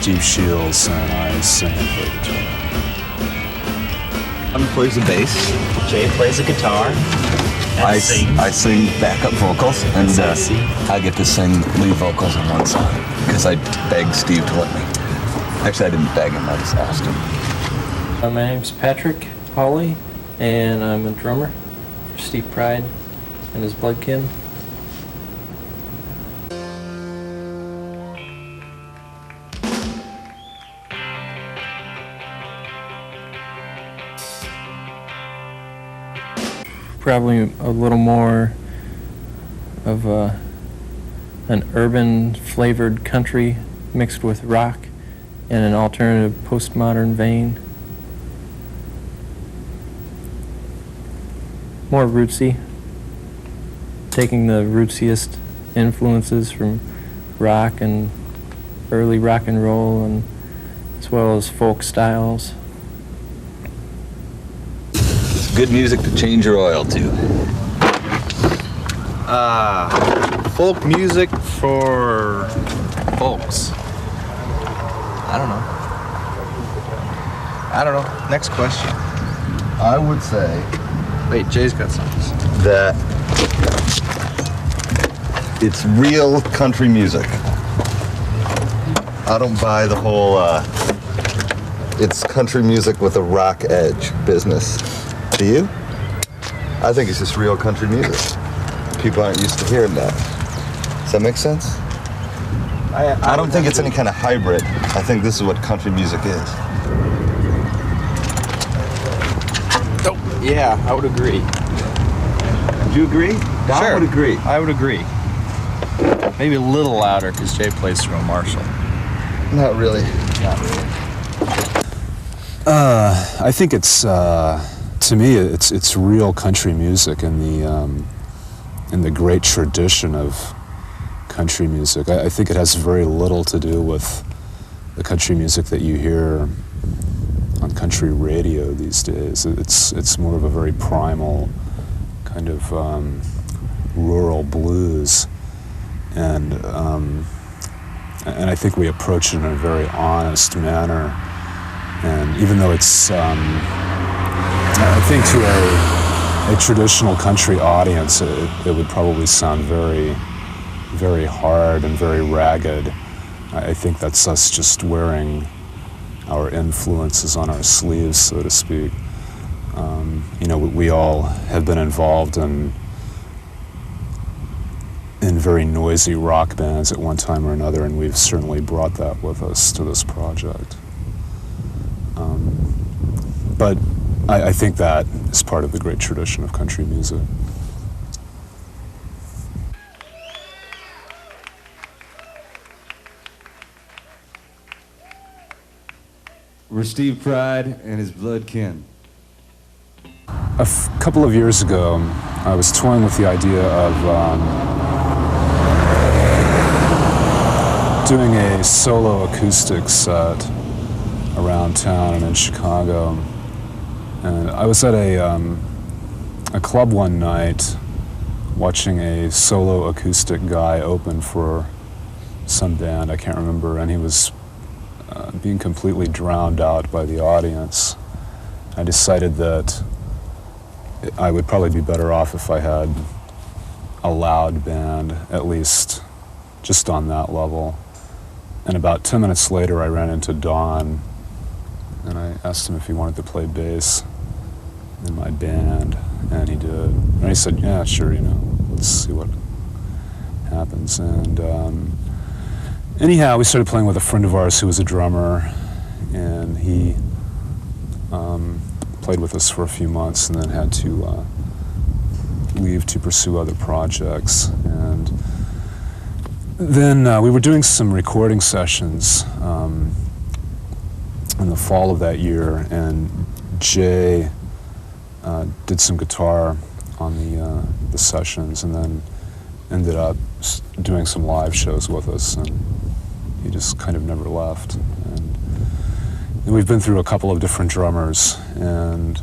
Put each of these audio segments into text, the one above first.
Steve Shields, and I sing and play guitar. Adam plays the bass. Jay plays the guitar. And I sings. sing backup vocals, and I get to sing lead vocals on one song because I begged Steve to let me. Actually, I didn't beg him; I just asked him. My name's Patrick Hawley, and I'm a drummer for Steve Pride and his Bloodkin. Probably a little more of an urban flavored country mixed with rock and an alternative postmodern vein. More rootsy, taking the rootsiest influences from rock and early rock and roll, and as well as folk styles. Good music to change your oil to. Folk music for folks. I don't know. Next question. I would say Wait, Jay's got songs. that it's real country music. I don't buy the whole it's country music with a rock edge business. Do you? I think it's just real country music. People aren't used to hearing that. Does that make sense? I don't think it's any kind of hybrid. I think this is what country music is. Oh, yeah, I would agree. Do you agree? Don Sure. would agree. I would agree. Maybe a little louder because Jay plays through a Marshall. Not really. I think it's to me it's real country music in the great tradition of country music. I think it has very little to do with the country music that you hear on country radio these days. It's more of a very primal kind of rural blues, and I think we approach it in a very honest manner. And even though it's, I think to a traditional country audience, it would probably sound very, very hard and very ragged. I think that's us just wearing our influences on our sleeves, so to speak. We all have been involved in very noisy rock bands at one time or another, and we've certainly brought that with us to this project. But I think that is part of the great tradition of country music. We're Steve Pride and his Bloodkin. A couple of years ago, I was toying with the idea of doing a solo acoustic set around town and in Chicago. And I was at a club one night watching a solo acoustic guy open for some band, I can't remember, and he was being completely drowned out by the audience. I decided that I would probably be better off if I had a loud band, at least just on that level. And about 10 minutes later, I ran into Don, and I asked him if he wanted to play bass in my band, and he did. And he said, yeah, sure, let's see what happens. And anyhow, we started playing with a friend of ours who was a drummer, and he played with us for a few months and then had to leave to pursue other projects. And then we were doing some recording sessions in the fall of that year, and Jay did some guitar on the sessions, and then ended up doing some live shows with us, and he just kind of never left. And we've been through a couple of different drummers, and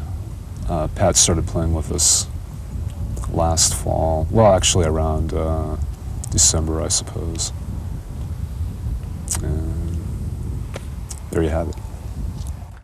Pat started playing with us last fall. Well, actually around December, I suppose. And there you have it.